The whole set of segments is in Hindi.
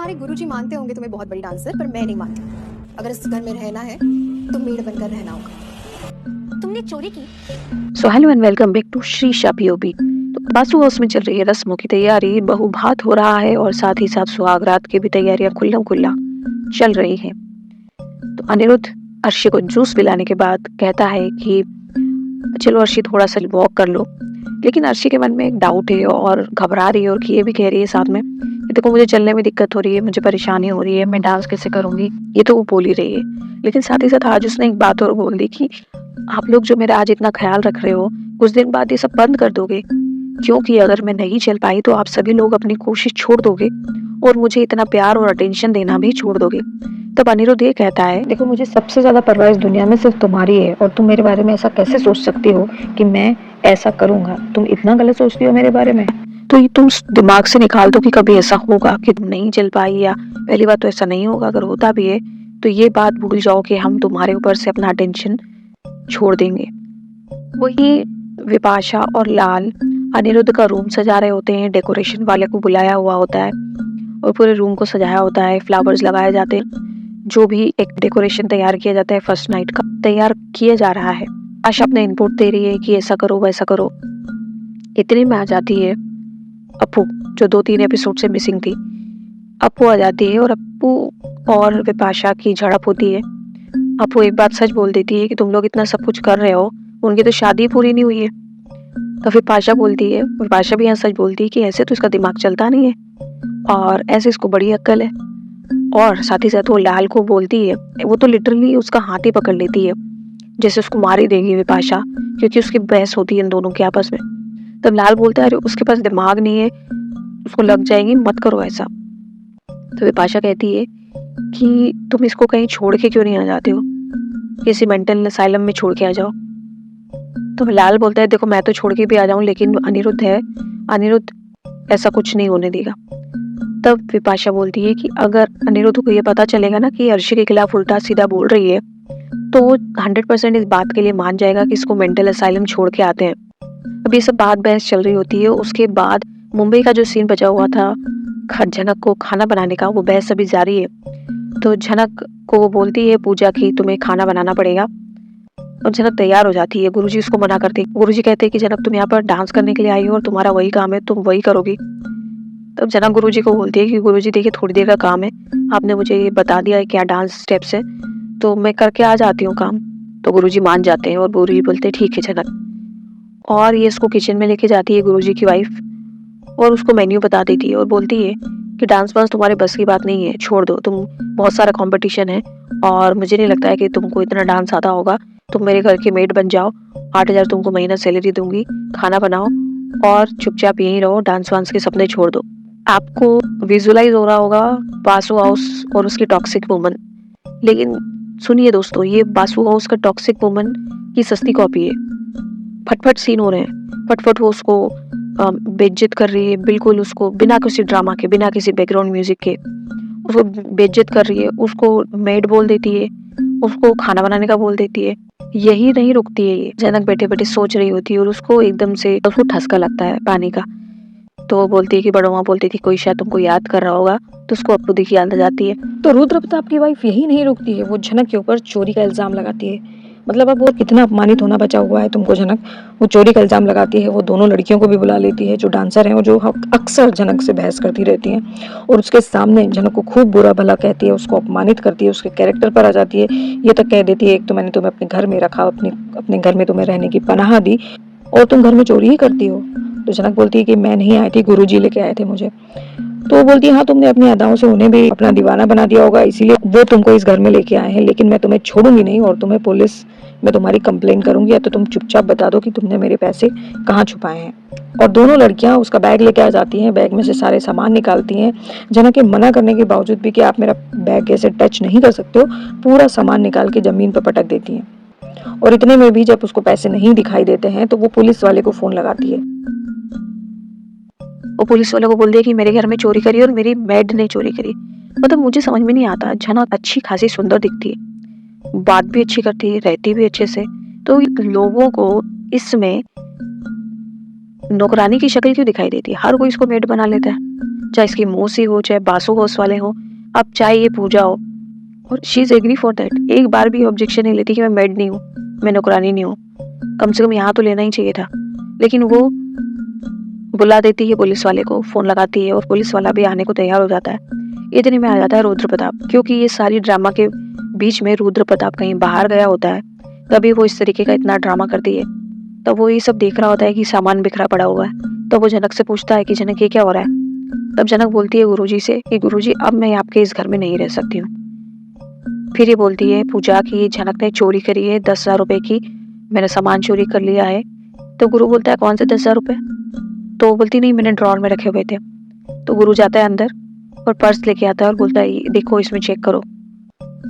तुम्हारे गुरुजी मानते होंगे तुम्हें बहुत बड़ी डांसर, पर मैं नहीं मानती। अगर इस घर में रहना है तो मेड बनकर रहना होगा। तुमने चोरी की? So hello and welcome back to Shri POB. तो बासु हाउस में चल रही है रस्मों की तैयारी, बहुभात हो रहा है और साथ ही साथ सुहागरात की भी तैयारियां खुल्लम खुल्ला चल रही है। तो अनिरुद्ध अर्शी को जूस पिलाने के बाद कहता है कि चलो अर्शी थोड़ा सा वॉक कर लो, लेकिन अर्शी के मन में एक डाउट है और घबरा रही है और ये भी कह रही है साथ में कि देखो मुझे चलने में दिक्कत हो रही है, मुझे परेशानी हो रही है, मैं डांस कैसे करूंगी। ये तो वो बोल ही रही है, लेकिन साथ ही साथ आज उसने एक बात और बोल दी कि आप लोग जो मेरा आज इतना ख्याल रख रहे हो, कुछ दिन बाद ये सब बंद कर दोगे, क्योंकि अगर मैं नहीं चल पाई तो आप सभी लोग अपनी कोशिश छोड़ दोगे और मुझे इतना प्यार और अटेंशन देना भी छोड़ दोगे। तब अनिरुद्ध ये कहता है, देखो मुझे सबसे ज्यादा परवाह इस दुनिया में सिर्फ तुम्हारी है और तुम मेरे बारे में ऐसा कैसे सोच सकती हो कि मैं ऐसा करूंगा। तुम इतना गलत सोचती हो मेरे बारे में, तो ये तुम दिमाग से निकाल दो कि कभी ऐसा होगा कि तुम नहीं चल पाई, या पहली बात तो ऐसा नहीं होगा, अगर होता भी है तो ये बात भूल जाओ कि हम तुम्हारे ऊपर से अपना अटेंशन छोड़ देंगे। वही विपाशा और लाल अनिरुद्ध का रूम सजा रहे होते हैं, डेकोरेशन वाले को बुलाया हुआ होता है और पूरे रूम को सजाया होता है, फ्लावर्स लगाए जाते हैं, जो भी एक डेकोरेशन तैयार किया जाता है फर्स्ट नाइट का तैयार किया जा रहा है। आशा अपने इनपुट दे रही है कि ऐसा करो वैसा करो। इतने में आ जाती है अप्पू, जो 2-3 एपिसोड से मिसिंग थी। अप्पू आ जाती है और अप्पू और विपाशा की झड़प होती है। अप्पू एक बात सच बोल देती है कि तुम लोग इतना सब कुछ कर रहे हो, उनकी तो शादी पूरी नहीं हुई है। तो विपाशा बोलती है, विपाशा भी यहाँ सच बोलती है कि ऐसे तो इसका दिमाग चलता नहीं है और ऐसे इसको बड़ी अक्ल है। और साथ ही साथ वो लाल को बोलती है, वो तो लिटरली उसका हाथ ही पकड़ लेती है, जैसे उसको मार ही देगी विपाशा, क्योंकि उसकी बहस होती है इन दोनों के आपस में। तब लाल बोलता है अरे उसके पास दिमाग नहीं है, उसको लग जाएगी, मत करो ऐसा। तो विपाशा कहती है कि तुम इसको कहीं छोड़ के क्यों नहीं आ जाते हो, किसी मेंटल असाइलम में छोड़ के आ जाओ। तो लाल बोलता है देखो मैं तो छोड़ के भी आ जाऊं, लेकिन अनिरुद्ध है, अनिरुद्ध ऐसा कुछ नहीं होने देगा। तब विपाशा बोलती है कि अगर अनिरुद्ध को ये पता चलेगा ना कि अर्शी के खिलाफ उल्टा सीधा बोल रही है, तो वो 100% इस बात के लिए मान जाएगा कि इसको मेंटल असाइलम छोड़ के आते हैं। अब ये सब बात बहस चल रही होती है। उसके बाद मुंबई का जो सीन बचा हुआ था झनक को खाना बनाने का, वो बहस अभी जारी है। तो झनक को वो बोलती है पूजा की तुम्हें खाना बनाना पड़ेगा, और झनक तैयार हो जाती है। गुरुजी उसको मना करते हैं। गुरुजी कहते हैं कि झनक तुम यहाँ पर डांस करने के लिए आई हो और तुम्हारा वही काम है, तुम वही करोगी। तब झनक गुरुजी को बोलती है कि गुरुजी देखिए थोड़ी देर का काम है, आपने मुझे ये बता दिया है क्या डांस स्टेप्स है, तो मैं करके आ जाती हूँ काम। तो गुरुजी मान जाते हैं और गुरुजी बोलते हैं ठीक है झनक। और ये इसको किचन में लेके जाती है गुरुजी की वाइफ और उसको मेन्यू बता देती है और बोलती है कि डांस वांस तुम्हारे बस की बात नहीं है, छोड़ दो, तुम बहुत सारा कंपटीशन है और मुझे नहीं लगता है कि तुमको इतना डांस आता होगा। तुम मेरे घर की मेड बन जाओ, 8,000 तुमको महीना सैलरी दूंगी, खाना बनाओ और चुपचाप यहीं रहो, डांस वांस के सपने छोड़ दो। आपको विजुअलाइज हो रहा होगा बासु हाउस और उसकी टॉक्सिक वुमन, लेकिन सुनिए दोस्तों, ये बासु हाउस का टॉक्सिक वुमन की सस्ती कॉपी है। फटफट सीन हो रहे हैं, फटफट वो उसको बेइज्जत कर रही है, बिल्कुल उसको बिना किसी ड्रामा के, बिना किसी बैकग्राउंड म्यूजिक के उसको बेइज्जत कर रही है, उसको मेड बोल देती है, उसको खाना बनाने का बोल देती है। यही नहीं रुकती है, ये जनक बैठे बैठे सोच रही होती है और उसको एकदम से उसको ठसका लगता है पानी का। तो वो बोलती है कि बड़ो माँ बोलती थी कोई शायद तुमको याद कर रहा होगा, तो उसको अप्पू दिखी याद आ जाती है। तो रुद्र प्रताप की वाइफ यही नहीं रुकती है, वो झनक के ऊपर चोरी का इल्जाम लगाती है। मतलब अब वो कितना अपमानित होना बचा हुआ है तुमको झनक। वो चोरी का इल्जाम लगाती है, वो दोनों लड़कियों को भी बुला लेती है जो डांसर हैं और जो अक्सर झनक से बहस करती रहती हैं, और उसके सामने झनक को खूब बुरा भला कहती है, उसको अपमानित करती है, उसके कैरेक्टर पर आ जाती है। ये तक कह देती है एक तो मैंने तुम्हें अपने घर में रखा, अपने घर में तुम्हें रहने की पनाह दी और तुम घर में चोरी ही करती हो। तो झनक बोलती है कि मैं नहीं आई थी, गुरुजी लेके आए थे मुझे। तो वो बोलती है हाँ तुमने अपनी अदाओं से उन्हें भी अपना दीवाना बना दिया होगा, इसीलिए वो तुमको इस घर में लेके आए हैं, लेकिन मैं तुम्हें छोड़ूंगी नहीं और तुम्हें पुलिस में तुम्हारी कंप्लेन करूंगी, या तो तुम चुपचाप बता दो कि तुमने मेरे पैसे कहाँ छुपाए हैं। और दोनों लड़कियां उसका बैग लेके आ जाती हैं, बैग में से सारे सामान निकालती हैं। जनक के मना करने के बावजूद भी कि आप मेरा बैग ऐसे टच नहीं कर सकते हो, पूरा सामान निकाल के जमीन पर पटक देती हैं। और इतने में भी जब उसको पैसे नहीं दिखाई देते हैं तो वो पुलिस वाले को फोन लगाती है। वो पुलिस वालों को बोल दिया कि मेरे घर में चोरी करी और मेरी मेड ने चोरी करी। मतलब मुझे समझ में नहीं आता, झनक अच्छी खासी सुंदर दिखती है, बात भी अच्छी करती है, रहती भी अच्छे से, तो लोगों को इसमें नौकरानी की शक्ल क्यों दिखाई देती है? हर कोई इसको मेड बना लेता है। चाहे इसकी मौसी हो, चाहे बासु हाउस वाले हो, अब चाहे ये पूजा हो, और she is agree for that. एक बार भी ऑब्जेक्शन नहीं लेती कि मैं मेड नहीं हूँ, मैं नौकरानी नहीं हूँ। कम से कम यहाँ तो लेना ही चाहिए था। लेकिन वो बुला देती है पुलिस वाले को, फोन लगाती है और पुलिस वाला भी आने को तैयार हो जाता है। इतने में आ जाता है रुद्र प्रताप, क्योंकि ये सारी ड्रामा के बीच में रुद्र प्रताप कहीं बाहर गया होता है, तभी वो इस तरीके का इतना ड्रामा करती है। तब वो ये सब देख रहा होता है कि सामान बिखरा पड़ा हुआ है। तब वो जनक से पूछता है कि जनक ये क्या हो रहा है। तब जनक बोलती है गुरुजी से कि गुरुजी अब मैं आपके इस घर में नहीं रह सकती हूँ। फिर ये बोलती है पूजा की जनक ने चोरी करी है 10,000 रुपए की, मैंने सामान चोरी कर लिया है। तो गुरु बोलता है कौन से 10,000 रुपए? तो वो बोलती नहीं, मैंने ड्रॉर में रखे हुए थे। तो गुरु जाता है अंदर और पर्स लेके आता है और बोलता है "ये देखो, इसमें चेक करो"।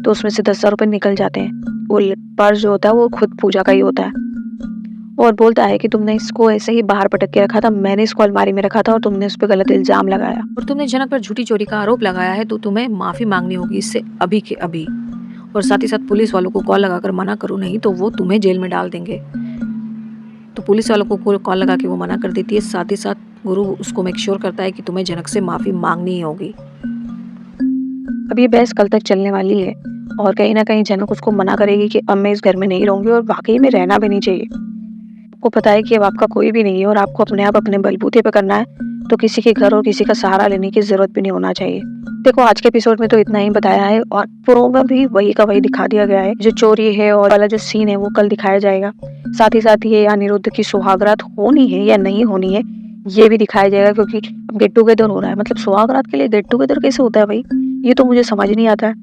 तो उसमें से 10,000 रुपए निकल जाते हैं। वो पर्स जो होता है वो खुद पूजा का ही होता है, और बोलता है कि तुमने इसको ऐसे ही बाहर पटक के रखा था, मैंने इसको अलमारी में रखा था और तुमने उस पर गलत इल्जाम लगाया। और तुमने जनक पर झूठी चोरी का आरोप लगाया है, तो तुम्हें माफी मांगनी होगी इससे अभी के अभी। और साथ ही साथ पुलिस वालों को कॉल लगाकर मना करो, नहीं तो वो तुम्हें जेल में डाल देंगे। तो पुलिस वालों को कॉल लगा के वो मना कर देती है। साथ ही साथ गुरु उसको मेक श्योर करता है कि तुम्हें जनक से माफी मांगनी ही होगी। अब ये बहस कल तक चलने वाली है, और कहीं ना कहीं जनक उसको मना करेगी कि अब मैं इस घर में नहीं रहूंगी, और वाकई में रहना भी नहीं चाहिए। आपको पता है कि अब आपका कोई भी नहीं है और आपको अपने आप अपने बलबूते पे करना है, तो किसी के घर और किसी का सहारा लेने की जरूरत भी नहीं होना चाहिए। देखो, आज के एपिसोड में तो इतना ही बताया है, और प्रो में भी वही का वही दिखा दिया गया है। जो चोरी है और वाला जो सीन है वो कल दिखाया जाएगा। साथ ही साथ ये अनिरुद्ध की सुहागरात होनी है या नहीं होनी है ये भी दिखाया जाएगा, क्योंकि गेट टुगेदर हो रहा है। मतलब सुहागरात के लिए गेट टुगेदर कैसे होता है भाई, ये तो मुझे समझ नहीं आता है।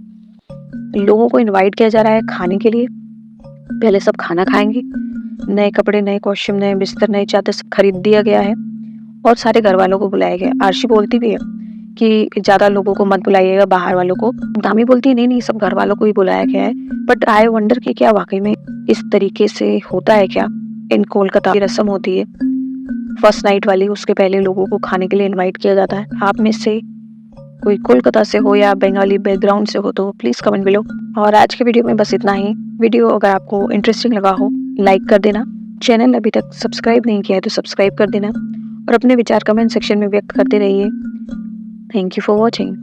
लोगों को इन्वाइट किया जा रहा है खाने के लिए, पहले सब खाना खाएंगे, नए कपड़े, नए कॉस्ट्यूम, नए बिस्तर, नए चादर सब खरीद दिया गया है, और सारे घर वालों को बुलाया गया। आरशी बोलती भी है कि ज्यादा लोगों को मत बुलाइएगा, बाहर वालों को। दामी बोलती है नहीं नहीं, सब घर वालों को ही बुलाया गया है। बट आई वंडर कि क्या वाकई में इस तरीके से होता है क्या? इन कोलकाता की रस्म होती है फर्स्ट नाइट वाली, उसके पहले लोगों को खाने के लिए इन्वाइट किया जाता है। आप में से कोई कोलकाता से हो या बंगाली बैकग्राउंड से हो तो प्लीज कमेंट बिलो। और आज के वीडियो में बस इतना ही। वीडियो अगर आपको इंटरेस्टिंग लगा हो लाइक कर देना, चैनल अभी तक सब्सक्राइब नहीं किया है तो सब्सक्राइब कर देना, और अपने विचार कमेंट सेक्शन में व्यक्त करते रहिए। Thank you for watching.